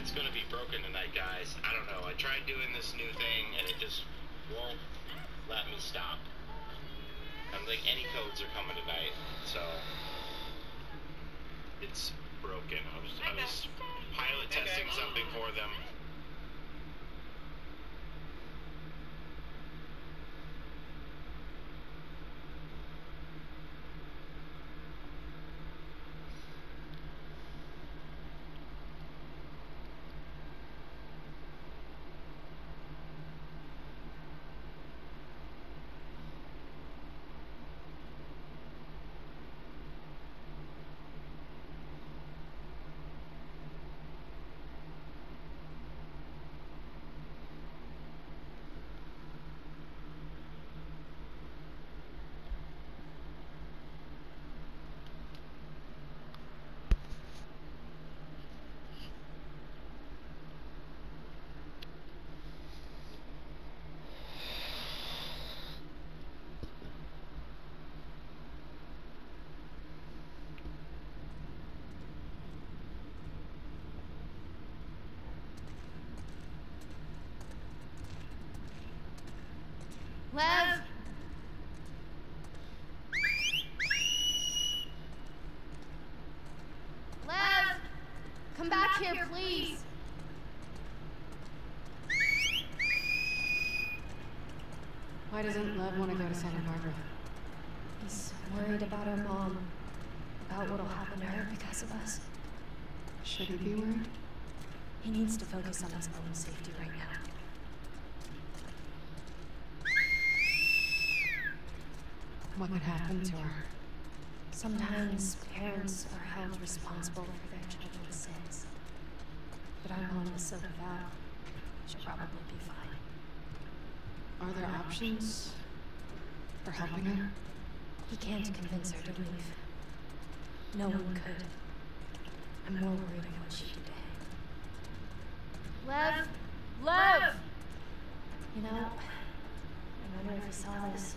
internet's gonna be broken tonight, guys. I don't know. I tried doing this new thing and it just won't let me stop. I'm like, any codes are coming tonight, so it's broken. I was pilot testing something for them. Lev! Lev! Come back here, please! Why doesn't Lev want to go to Santa Barbara? He's worried about our mom. About what'll happen to her because of us. Should he be worried? He needs to focus on his own safety right now. What could happen to her? Sometimes parents are held responsible for their children's sins. But our mom is so devout, she'll probably be fine. Are there options for helping her? He can't convince her to leave. No one could. I'm more worried of what she did to him. Lev! Lev! You know, I wonder if he saw this.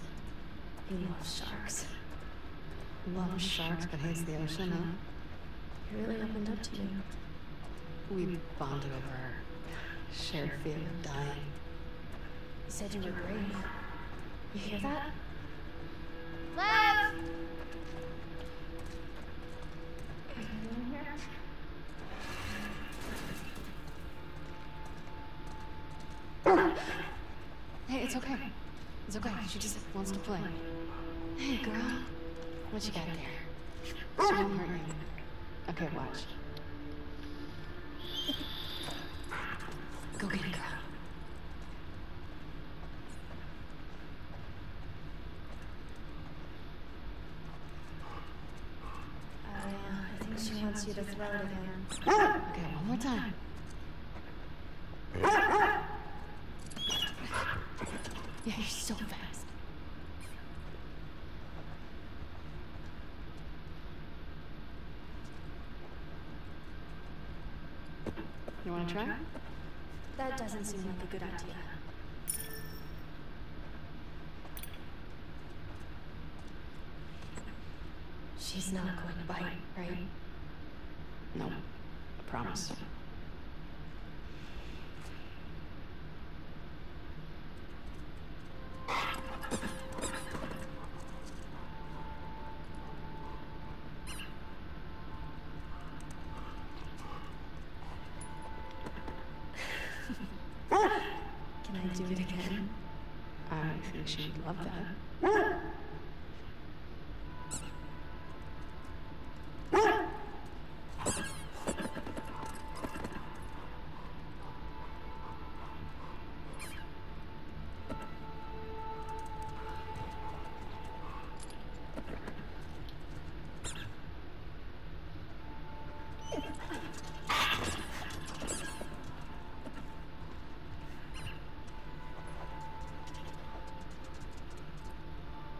He loves sharks. Loves sharks but hates the ocean, huh? He really opened up to you. We bonded over our shared fear of dying. He said you were brave. You hear that? Lev! Hey, it's okay. It's okay. She just wants to play. Hey, girl. What you got there? She won't hurt you. Okay, watch. Go get it, girl. I think she wants you to throw it again. Okay, one more time. Yeah, you're so fast. You want to try? That doesn't seem like a good idea. She's not going to bite, right? No, I promise. Can I do it again? I think she'd love that.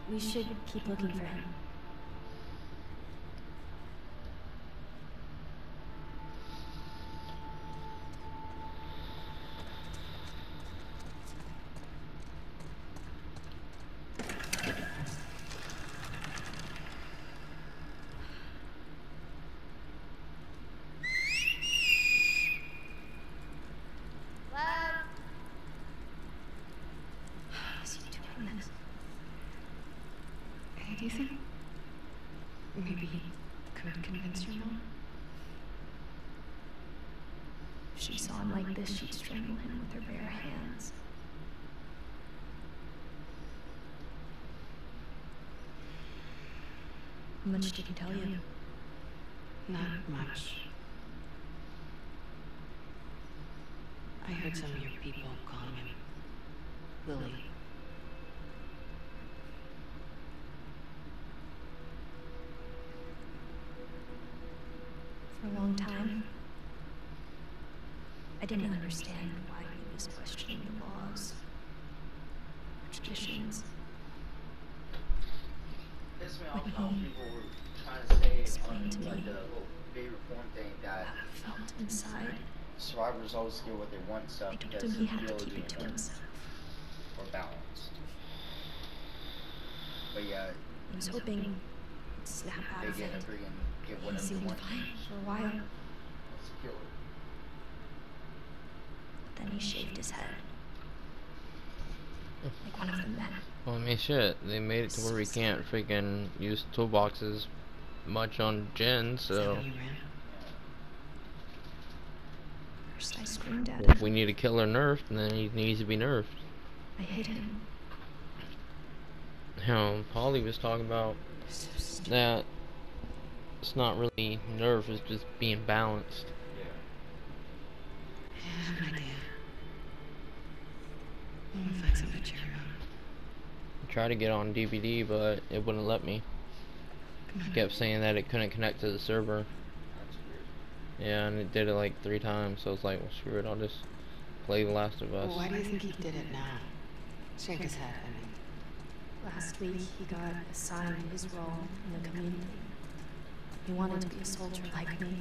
We should keep looking for him. you think maybe he could convince your mom? If she saw him like this, she'd strangle him with her bare hands. How much did he tell you? Not much. I heard some of your people calling him Lily. For a long time, I didn't understand why he was questioning the laws, traditions. Pissed me When off how he people were trying to say explained to on like me the little baby reform thing that how he felt inside, survivors always get what they want and stuff I told because him he had to ability keep it to and himself. or balance. But yeah, He was hoping he'd snap out they of get it. a freaking get He whatever they seemed want. fine for a while, Let's kill it. but then he shaved his head. Like one of the men. Well, I mean, shit, they made it to where we can't freaking use toolboxes much on Jen, Is that so when you ran? First I screamed at if him. we need to kill her nerfed, then he needs to be nerfed. I hit him. Polly was talking about So stupid. that it's not really nerf, it's just being balanced. Yeah, I have an idea. I'm gonna find something to cheer him up. I tried to get on DVD, but it wouldn't let me. Come on. It kept saying that it couldn't connect to the server. That's weird. Yeah, and it did it like 3 times, so I was like, well, screw it, I'll just play The Last of Us. Well, why do you think he did it now? Shake his head, I mean. Last week he got assigned his role in the community. He wanted to be a soldier like me,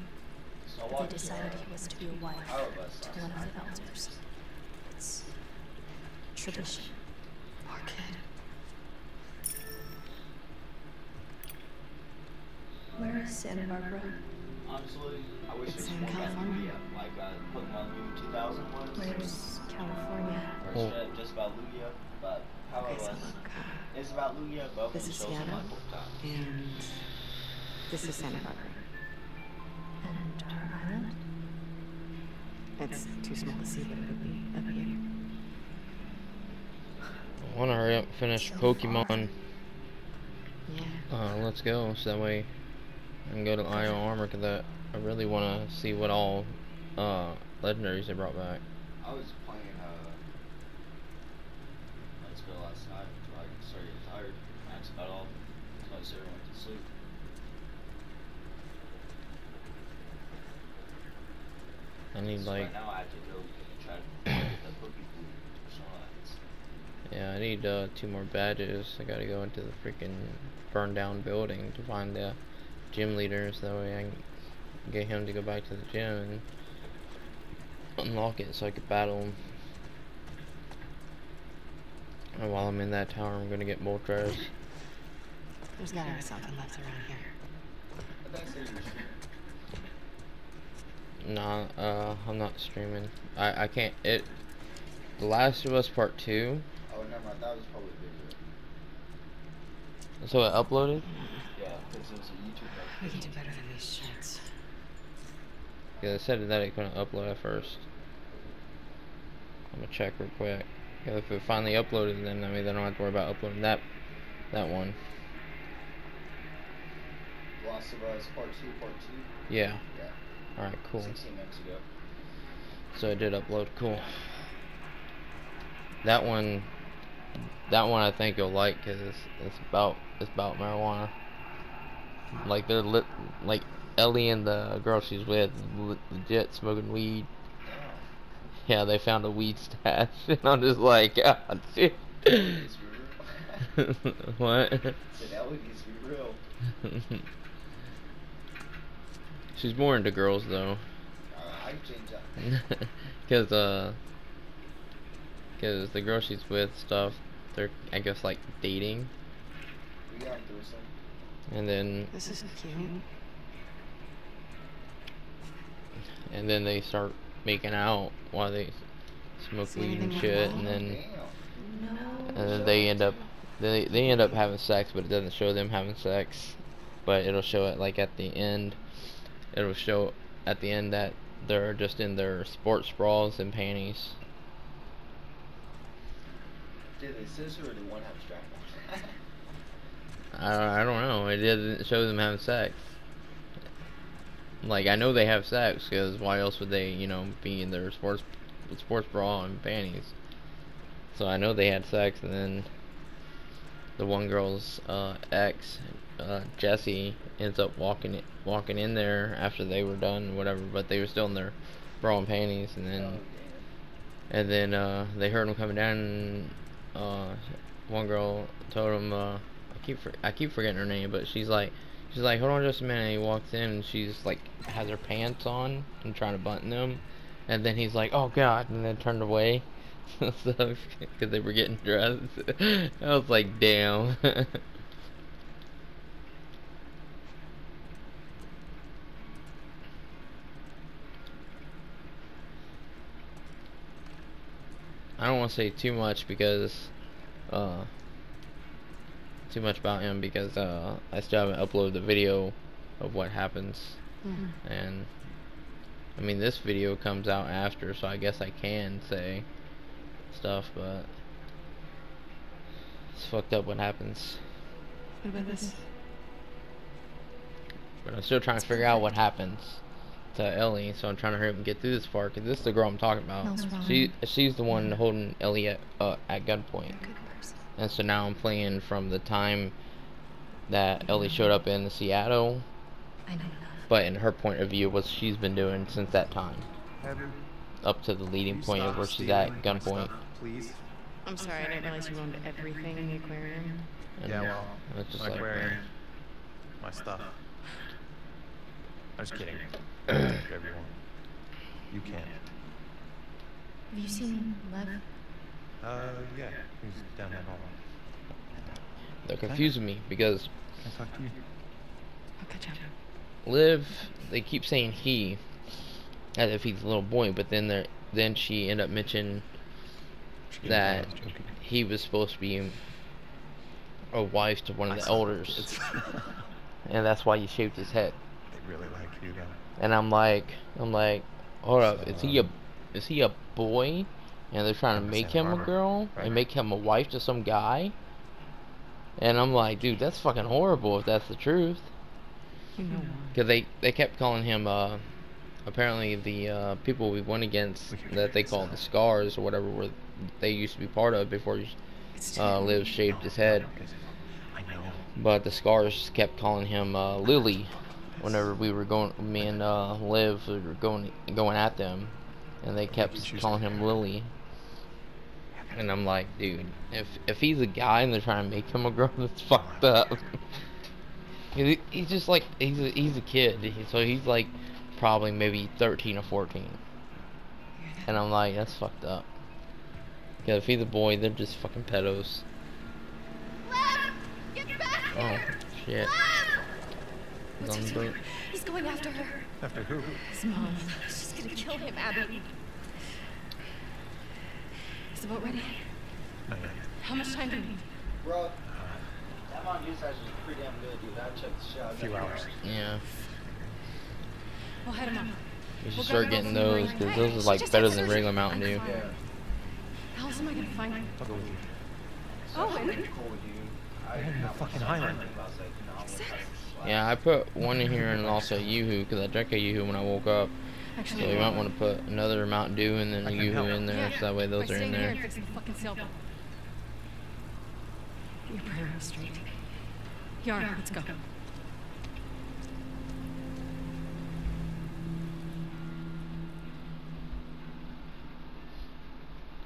So but what? they decided he was to be a wife How of us to last one of night? the elders. It's tradition. Poor kid. Where is Santa Barbara? Honestly, I wish It's it was in more like California. Lugia, like Pokemon Lugia 2000 was. Where's California? Or Well- instead just about Lugia, but how Okay, of so us? look, It's about Lugia, but this when is it shows them Seattle. like Pokemon. and this is Santa Barbara. And our island? It's too small to see, but it would be up here. I want to hurry up and finish So far. Pokemon. Yeah. Let's go, so that way I can go to Ion Armor, because I really want to see what all legendaries they brought back. I was playing Let's Go last night until I started getting tired. That's about all. So I said I went to sleep. I need So like, right now I have to go try to get the Pokefood or something. yeah, I need 2 more badges. I gotta go into the freaking burned down building to find the gym leaders, that way I can get him to go back to the gym and unlock it so I could battle him. And while I'm in that tower, I'm gonna get Moltres. There's gotta be something left around here. I think I said you were streaming. Nah, I'm not streaming. I can't. The Last of Us Part 2. Oh, never mind. That was probably a video. So it uploaded? Yeah, because it was a YouTube We can do better than these shirts. Yeah, they said that it couldn't upload at first. I'm gonna check real quick. Yeah, if it finally uploaded, then I mean, they don't have to worry about uploading that one. Last of Us Part 2, Part 2. Yeah. Yeah. Alright, cool. 16 minutes ago. So it did upload. Cool. That one I think you'll like, because it's about marijuana. Like they're like Ellie and the girl she's with legit smoking weed. Damn. Yeah, they found a weed stash, and I'm just like, God, shit. Needs to be real. What? Said Ellie needs to be real. She's more into girls though. I can change that. Cause the girl she's with stuff, they're I guess like dating, We got through some. This is cute. and then they start making out while they smoke See weed anything and like shit, that? and then Damn. No. they end up they end up having sex, but it doesn't show them having sex. But it'll show it like at the end. It'll show at the end that they're just in their sports bras and panties. Did they scissor or did one have a strap on? I don't know. It didn't show them having sex. Like, I know they have sex, because why else would they, you know, be in their sports bra and panties? So I know they had sex, and then the one girl's ex, Jesse, ends up walking in there after they were done, whatever. But they were still in their bra and panties, and then they heard them coming down. And, one girl told him, I keep forgetting her name, but she's like, hold on just a minute. He walks in, and she's like, has her pants on and trying to button them, and then he's like, oh god, and then turned away. Because they were getting dressed. I was like, damn. I don't want to say too much because too much about him, because I still haven't uploaded the video of what happens. And I mean, this video comes out after, so I guess I can say stuff, but it's fucked up what happens. What about this? But I'm still trying to figure out what happens to Ellie, so I'm trying to hurry up and get through this part, because this is the girl I'm talking about. She's the one holding Ellie at gunpoint. And so now I'm playing from the time that Ellie showed up in Seattle, but in her point of view, what she's been doing since that time, up to the leading point of where she's at gunpoint. Please. I'm sorry, I didn't realize you owned everything in the aquarium. And Yeah, well, it's just my like, aquarium, man. my stuff. I'm just kidding. Everyone, you can. Have you seen Lev? Yeah, he's down that hall. They're confusing me because Can I talk to you? I'll catch up. Liv, they keep saying he, as if he's a little boy, but then she ended up mentioning that he was supposed to be a wife to one of the elders, and that's why he shaved his head. They really like you, though. And I'm like, hold up, is he a boy? And they're trying to make him a girl and make him a wife to some guy? And I'm like, dude, that's fucking horrible if that's the truth. You know why. Because they kept calling him, apparently the people we went against, that they call the Scars or whatever, were they used to be part of before Liv shaved his head. I know. But the Scars kept calling him Lily whenever we were going, me and Liv were going at them, and they kept calling him Lily. And I'm like, dude, if he's a guy and they're trying to make him a girl, that's fucked up. He's just like, he's a kid, so he's like probably maybe 13 or 14. And I'm like, that's fucked up. Because if he's a boy, they're just fucking pedos. Lev! Get back here! Oh, shit. He's on the boat. He's going after her. After who? His mom. She's gonna kill him, Abby. Is the boat ready? Not yet. How much time do we need? Bro, that Mountain Dew size was pretty damn good, dude. I checked the shit out. A few hours. Yeah. We'll head him up. You should We'll start grab getting them over those, from because the those right. are like Just better have than surgery. regular Mountain Dew. Yeah. How else am I gonna find him? I'll go with you. Oh, and Cool with you. I am the fucking Highland. Yeah, I put one in here and also a Yoo-Hoo, because I drank a Yoo-Hoo when I woke up. So actually, you might want to put another Mountain Dew and then a I can Yoo-Hoo help. in there, so that way those by are in staying here there. and fixing the fucking sailboat. Your priorities straight. Yarn, let's go.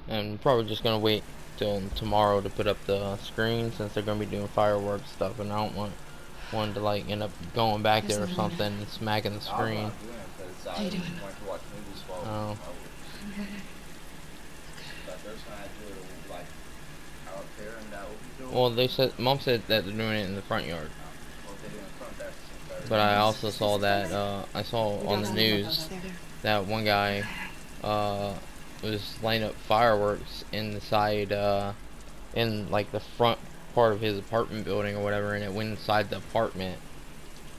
And I'm probably just going to wait till tomorrow to put up the screen, since they're going to be doing fireworks stuff, and I don't want one to like end up going back there or something and smacking the screen. How you doing? Oh. Well, they said, Mom said that they're doing it in the front yard. But I also saw that, I saw on the news that one guy, was lighting up fireworks in the side, in like the front part of his apartment building or whatever, and it went inside the apartment.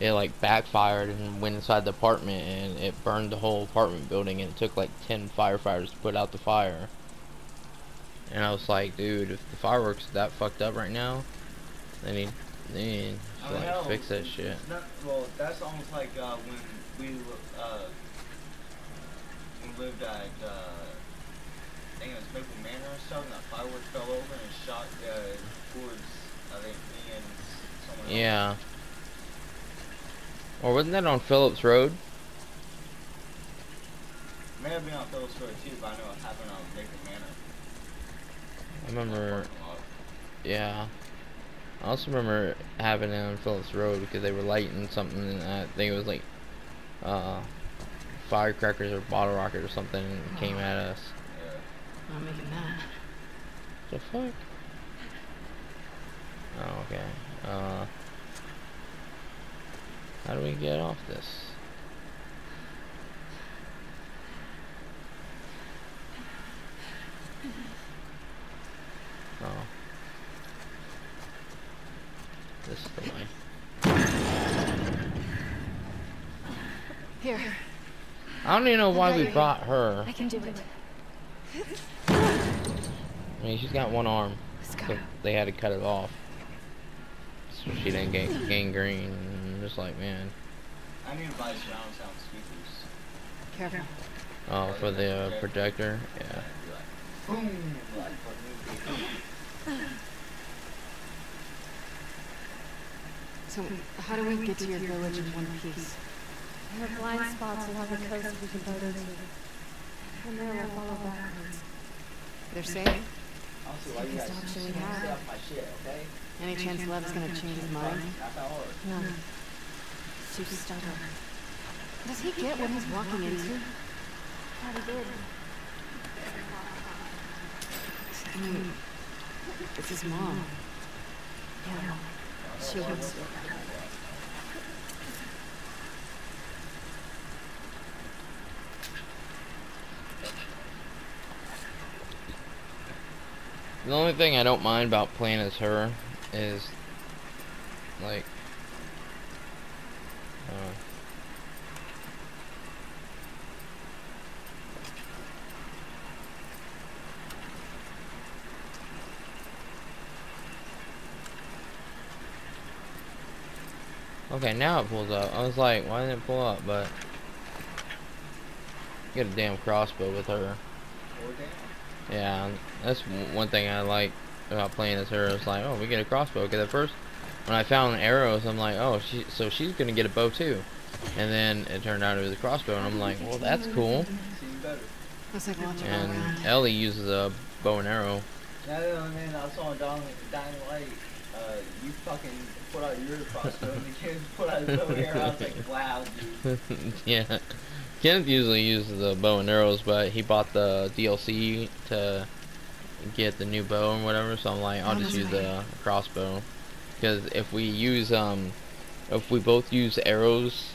It like backfired and went inside the apartment, and it burned the whole apartment building, and it took like 10 firefighters to put out the fire. And I was like, dude, if the fireworks are that fucked up right now, they need to like fix that shit. Well, that's almost like when we lived at I think it was Maple Manor or something. That fireworks fell over and shot towards I think me and someone else. Yeah. Or wasn't that on Phillips Road? It may have been on Phillips Road too, but I know it happened on Maple Manor. I remember. Yeah. I also remember having it on Phillips Road because they were lighting something, and I think it was like firecrackers or bottle rocket or something, and it came at us. I'm not making that. The fuck? Oh, okay. How do we get off this? Oh. This is the way. Here. I don't even know why we brought her. I can do it. I mean, she's got one arm. Let's go. So they had to cut it off. So she didn't get gangrene. I'm just like, man. I need to buy surround sound speakers. Careful. Oh, for the projector? Yeah. Boom! Like fucking. So, how do we get to your village in one piece? There are blind spots along the coast we can boat into. From there we'll follow backwards. They're safe? I'll see why you guys Safest option we stay have. off my shit, okay? Any chance Lev's gonna change his mind? Not that hard. None. Too stubborn. Does he get what he's walking into? Thought he did. I mean, it's his mom. Yeah. She wants to. The only thing I don't mind about playing as her is, like, okay, now it pulls up. I was like, why didn't it pull up? But get a damn crossbow with her. Yeah, that's one thing I like about playing as her. It's like, oh, we get a crossbow. Because at first, when I found arrows, I'm like, oh, so she's gonna get a bow too. And then it turned out it was a crossbow, and I'm like, well, that's cool. Looks like lots of And Ellie uses a bow and arrow. Yeah, man, I saw on Dying Light. You fucking put out your crossbow, and the kid put out his bow and arrow. I was like, wow, dude. Yeah. Kenneth usually uses the bow and arrows, but he bought the DLC to get the new bow and whatever, so I'm like, I'll just use the crossbow. Because if we use, if we both use arrows,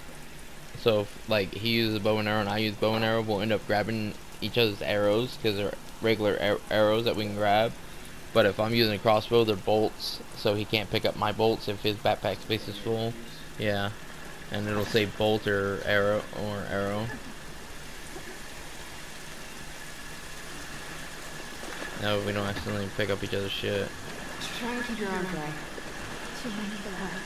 so if, like, he uses a bow and arrow and I use bow and arrow, we'll end up grabbing each other's arrows, because they're regular arrows that we can grab. But if I'm using a crossbow, they're bolts, so he can't pick up my bolts if his backpack space is full. Yeah. And it'll say bolt or arrow No, we don't accidentally pick up each other's shit. Just try and keep your arm dry. She might need the light.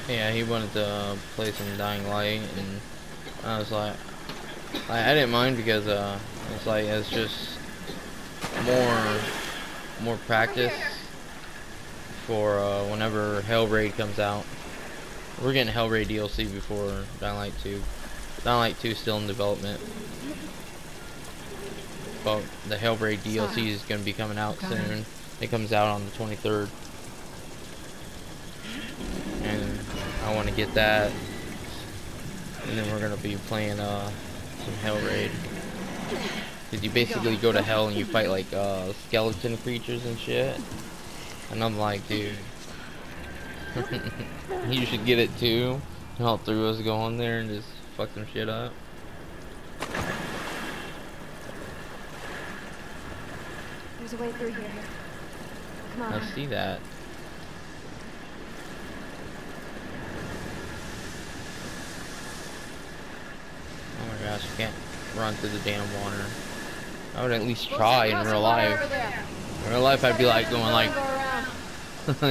Yeah, he wanted to play some Dying Light, and I was like, I didn't mind because it's like it's just more practice for whenever Hellraid comes out. We're getting Hellraid DLC before Dying Light 2. Dying Light 2 is still in development, but the Hellraid DLC is going to be coming out soon. It comes out on the 23rd, and I want to get that, and then we're going to be playing some Hellraid. Cause you basically go to hell and you fight like skeleton creatures and shit. And I'm like, dude, you should get it too. And all three of us go on there and just fuck some shit up. There's a way through here. Come on. I see that. Oh my gosh, you can't run through the damn water. I would at least try in real life. In real life, I'd be like going like,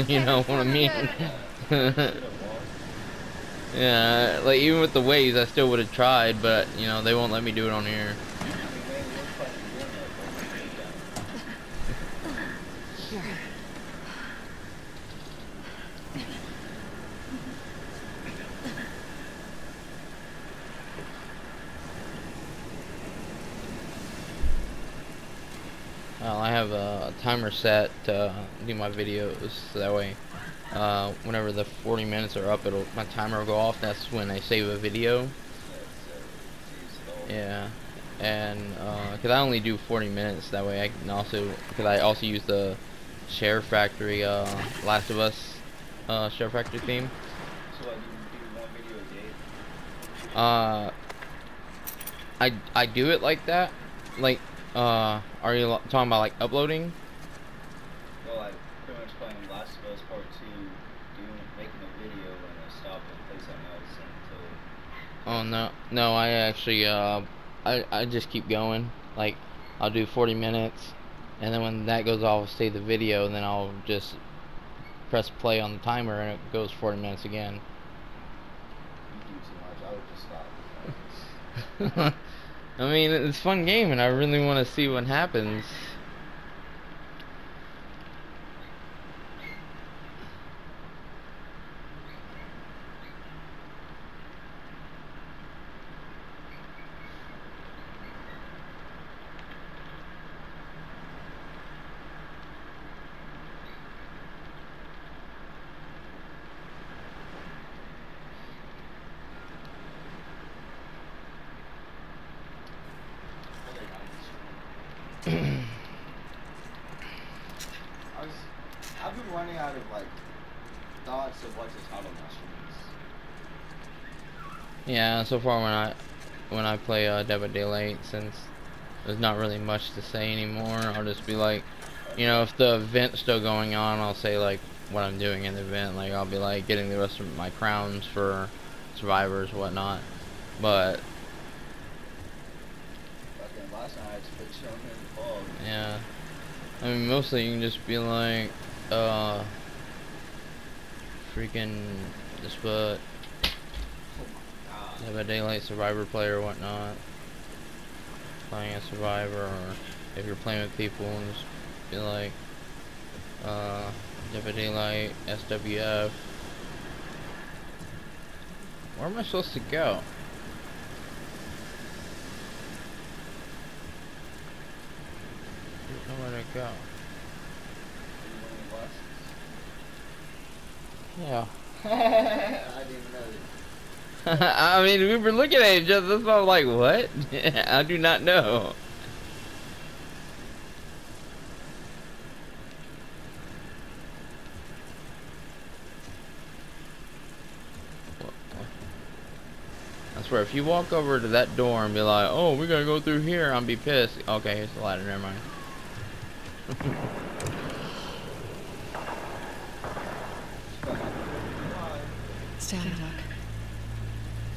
you know what I mean? Yeah, like even with the waves, I still would have tried, but you know they won't let me do it on here. Well, I have a timer set to do my videos, so that way, whenever the 40 minutes are up, my timer will go off. That's when I save a video. Yeah, and because I only do 40 minutes, that way I can also, because I also use the Share Factory, Last of Us, Share Factory theme. So like you do one video a day? I do it like that, like. Are you talking about like uploading? Well, like pretty much playing Last of Us Part 2, making a video and I stop and play something else until. Oh no, I actually I just keep going. Like I'll do 40 minutes, and then when that goes off, I'll save the video, and then I'll just press play on the timer, and it goes 40 minutes again. You do too much. I would just stop. I mean, it's a fun game, and I really want to see what happens. I've been running out of like thoughts of what to title my streams. Yeah, so far when I play Dead by Daylight, since there's not really much to say anymore, I'll just be like, you know, if the event's still going on, I'll say like what I'm doing in the event. Like I'll be like getting the rest of my crowns for survivors, whatnot. But Fucking last night I had to put Sherman in the fog. yeah, I mean mostly you can just be like, freaking just put Dead by Daylight survivor player or whatnot, playing a survivor, or if you're playing with people, and just be like Dead by Daylight SWF. Where am I supposed to go? There's nowhere to go. Yeah. I didn't even know that. I mean, we were looking at each other, that's why I'm like, what? I do not know. I swear, if you walk over to that door and be like, oh, we gotta go through here, I'll be pissed. Okay, it's a ladder, never mind. Stay out of the dark.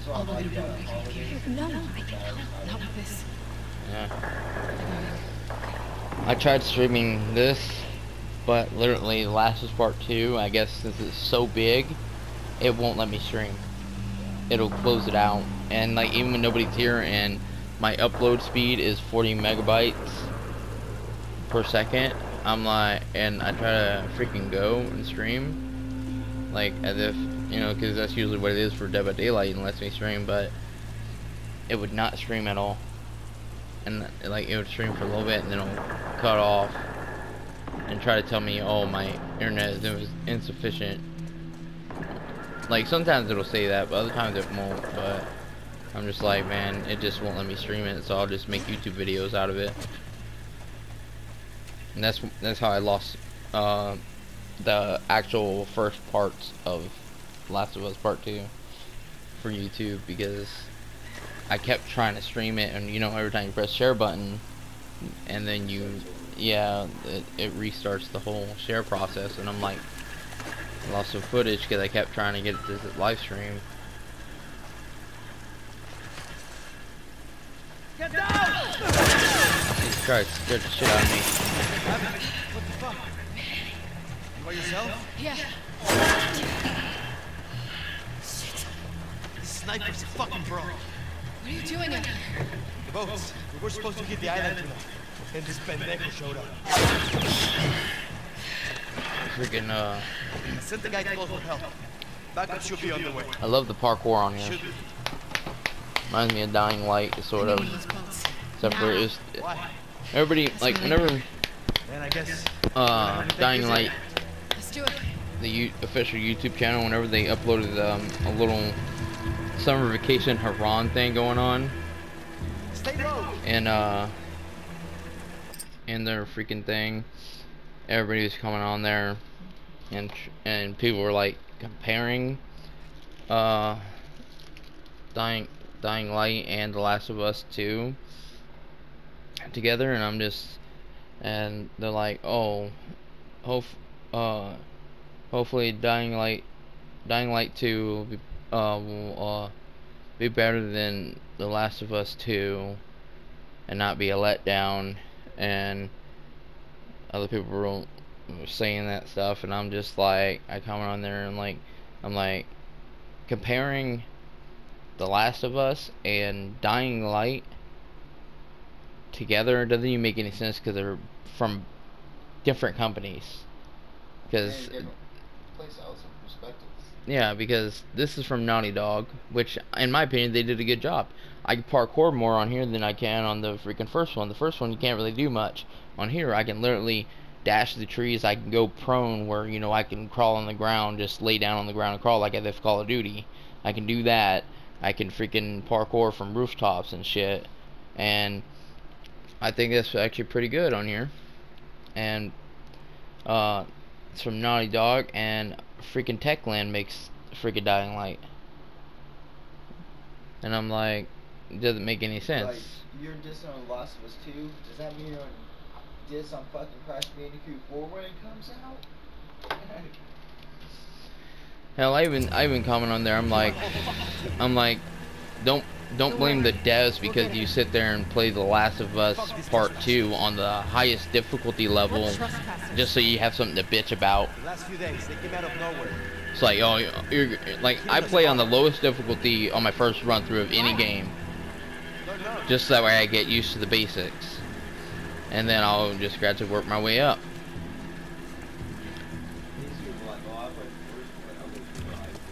So All I'm the like, way to make it here. No, I can help. Not with this. Yeah. I tried streaming this, but literally Last of Us Part 2, I guess since it's so big, it won't let me stream. It'll close it out. And like even when nobody's here and my upload speed is 40 megabytes per second, I'm like, and I try to freaking go and stream, like as if, you know, because that's usually what it is for Dead by Daylight and lets me stream, but it would not stream at all. And like it would stream for a little bit and then it'll cut off and try to tell me, oh, my internet is insufficient. Like sometimes it'll say that, but other times it won't. But I'm just like, man, it just won't let me stream it, so I'll just make YouTube videos out of it. And that's how I lost the actual first parts of Last of Us Part 2 for YouTube, because I kept trying to stream it, and you know, every time you press share button, and then it restarts the whole share process, and I'm like, lost some footage because I kept trying to get it to the live stream. Get down! Jesus Christ, scared the shit out of me. What the fuck? You by yourself? Yeah. Shit. This sniper's a fucking bro. What are you doing out here? The boats. We were supposed to hit the island tonight. Then this pendejo showed up. Freaking, I sent the guy close for help. Backup should be on the way. I love the parkour on here. Should be. Reminds me of Dying Light, sort of. These boats. Except for it's Why? everybody, like, whenever Then I guess. Dying Light, Let's do it. the official YouTube channel, whenever they uploaded a little summer vacation Haran thing going on, Stay low. and in their freaking thing, everybody was coming on there, and people were like comparing Dying Light and The Last of Us 2 together, and they're like, oh, hopefully Dying Light 2 will be better than The Last of Us 2 and not be a letdown, and other people were saying that stuff, and I'm just like, I comment on there and I'm like comparing The Last of Us and Dying Light together doesn't even make any sense because they're from different companies. Because yeah, because this is from Naughty Dog, which in my opinion they did a good job. I can parkour more on here than I can on the freaking first one. The first one you can't really do much. On here I can literally dash the trees. I can go prone where, you know, I can crawl on the ground, just lay down on the ground and crawl like at Call of Duty. I can do that. I can freaking parkour from rooftops and shit, and I think that's actually pretty good on here. And it's from Naughty Dog, and freaking Techland makes freaking Dying Light, and I'm like, it doesn't make any sense. Like, you're dissing on Last of Us 2. Does that mean you're on diss on fucking Crash Bandicoot 4 when it comes out? Hell, I even comment on there. I'm like, don't blame the devs because you sit there and play The Last of Us Part 2 on the highest difficulty level just so you have something to bitch about. The last few days, they came out of nowhere. It's like, oh, you're like, I play on the lowest difficulty on my first run through of any game, just that way I get used to the basics, and then I'll just gradually work my way up.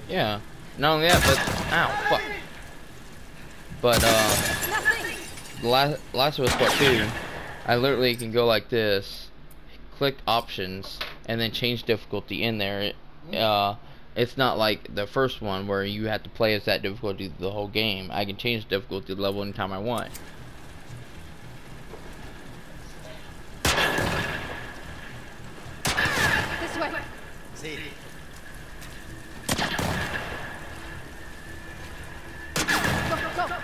Yeah, not only that, but ow, fuck. But Last of Us Part 2, I literally can go like this, click options, and then change difficulty in there. It's not like the first one where you have to play as that difficulty the whole game. I can change the difficulty level anytime I want. This way. See. Go, go.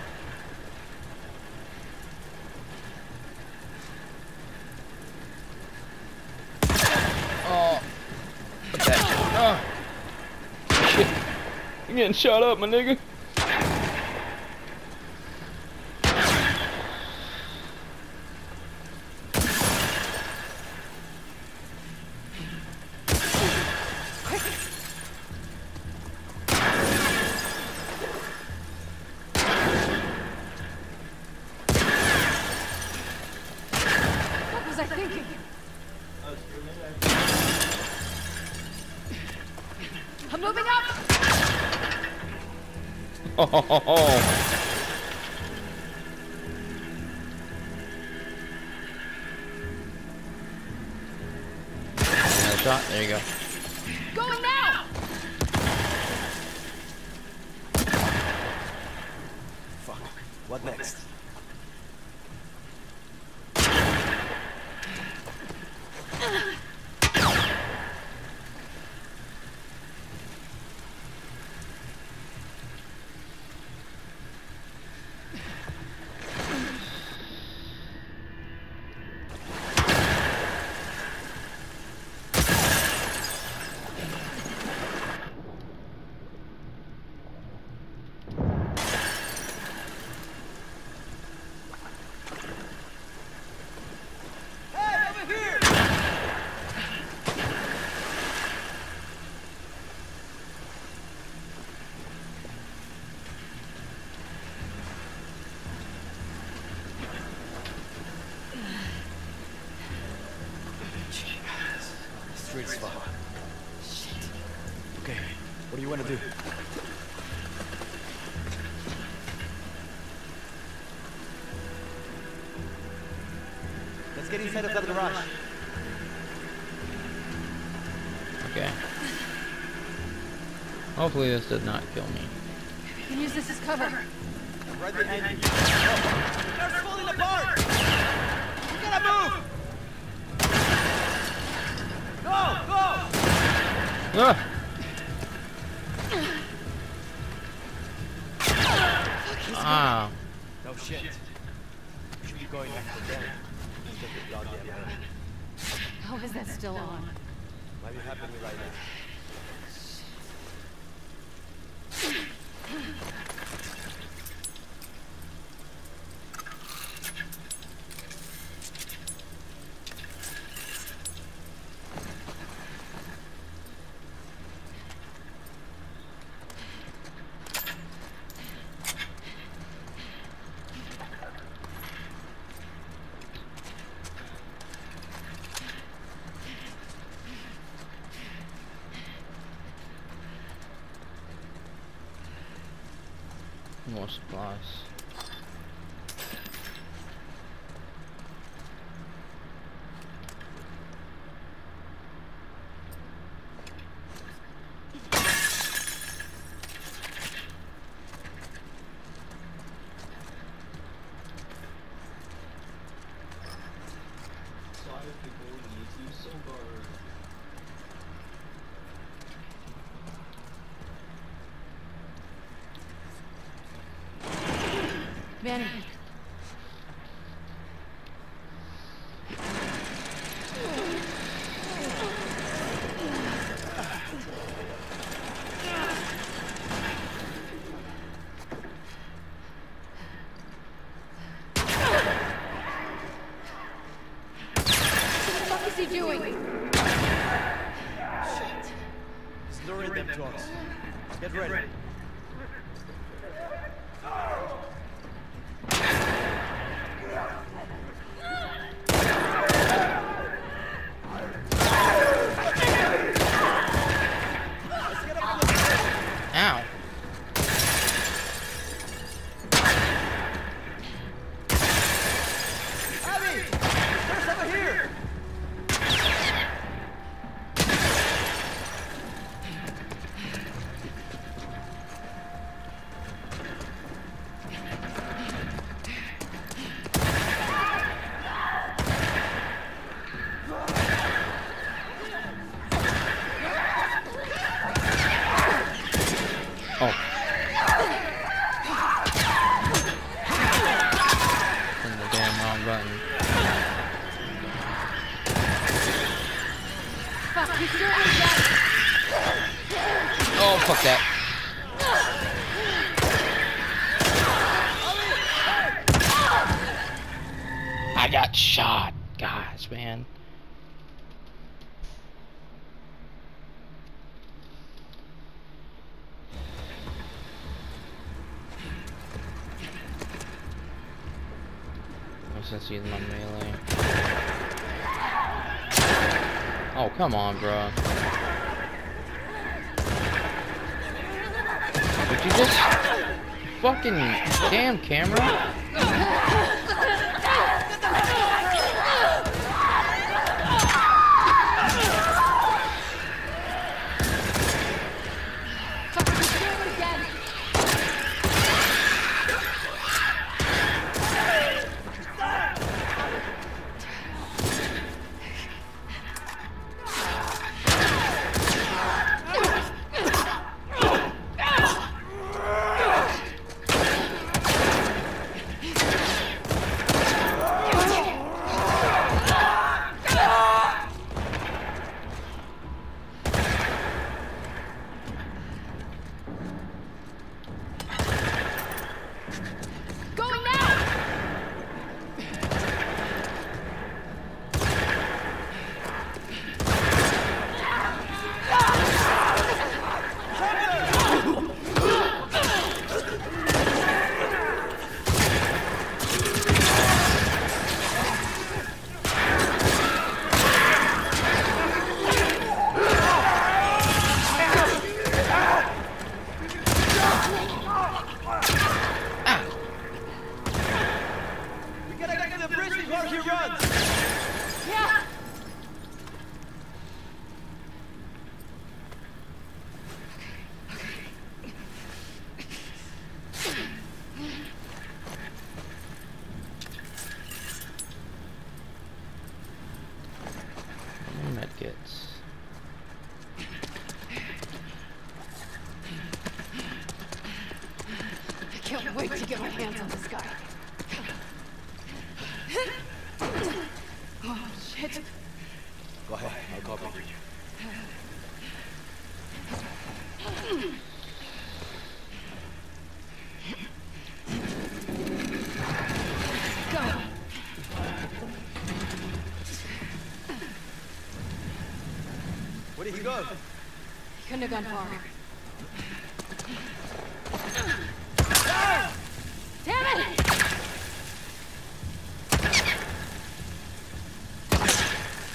Oh, what that? Oh, shit! You getting shot up, my nigga? What was I thinking? I'm moving up! Oh. Another shot. There you go. Going now! Fuck. What next? want to do? Let's get inside of that garage. Okay. Hopefully this does not kill me. You can use this as cover. I'm right behind you. Oh, they're falling apart! You gotta move! Go! Go! Ah! Ah! No shit. We should be going after them. Instead of the goddamn man. How is that still on? Might be happening right now. More supplies. Manny. What is he doing? Shit. He's luring them to us. Get ready. Ow. Abby! There's over here! Oh. Pressing the damn wrong button. Fuck, you still need that. Oh, fuck that. I got shot, guys, man. Since using my melee. Oh, come on, bro. Would you just fucking damn camera? can't wait to get my hands on this guy. Oh, shit. Go ahead, I'll cover you. Go. Where did he go? He couldn't have gone far. Damn it!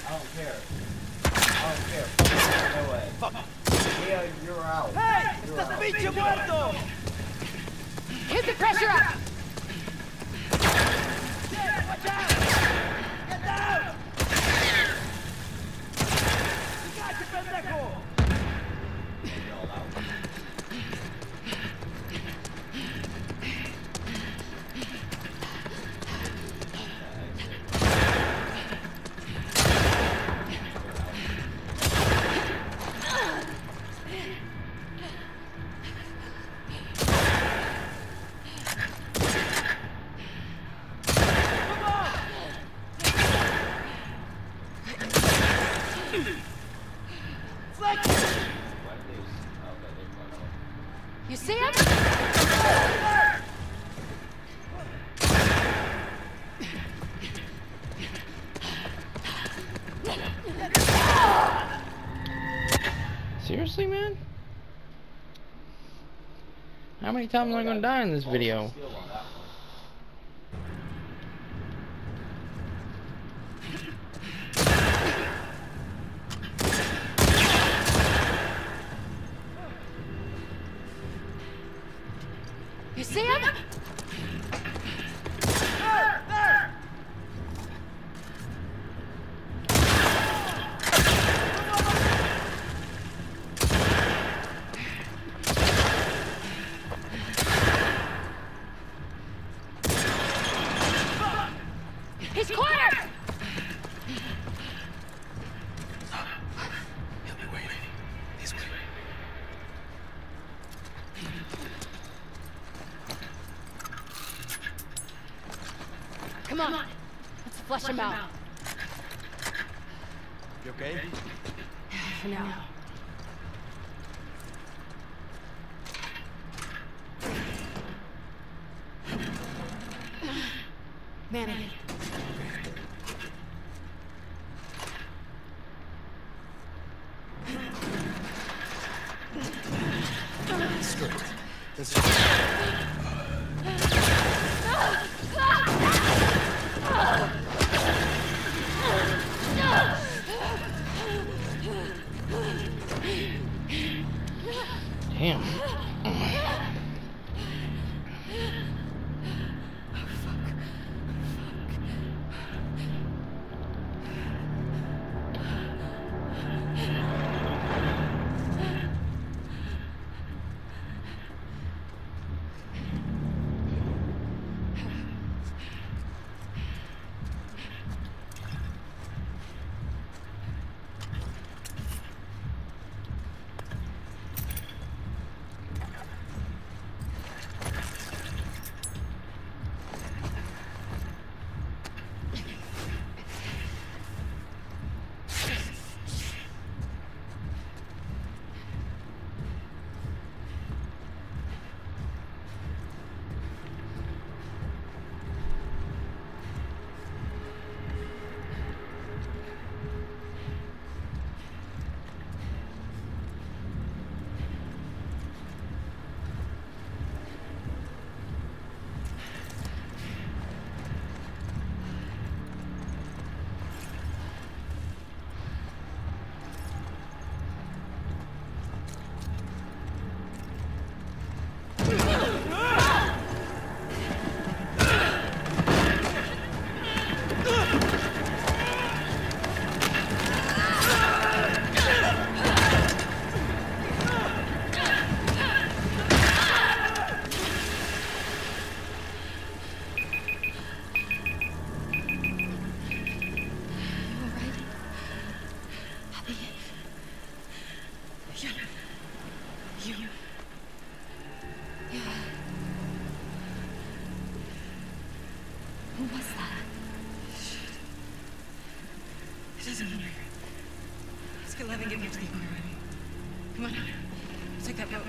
I don't care. I don't care. No way. Fuck. Yeah, you're out. Hey! You're ¡Estás out. pinche muerto! Hit the pressure up! Yeah, watch out! Get down! You got your pendejo! You're all out. You see him? Seriously, man? How many times am I gonna die in this video? Skill on that one. You see him? There! There! He's cornered! He'll be waiting. He's waiting. Come on. Let's flush him out. You okay? For now. Manny. Straight. This is... Damn. Who was that? It doesn't matter. Let's get Lev and get me to the aquarium. Come on. Let's take that boat.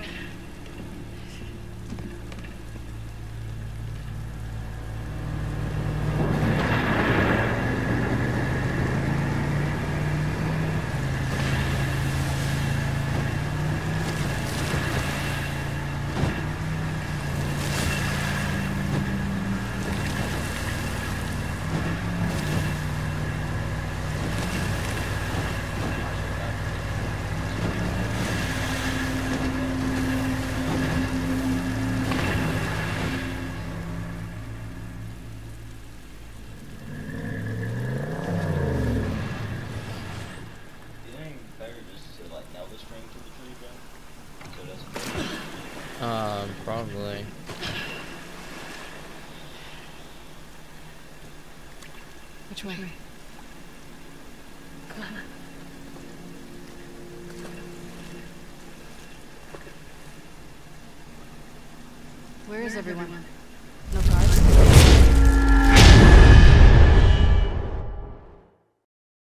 Probably. Which way? Come on. Where is everyone?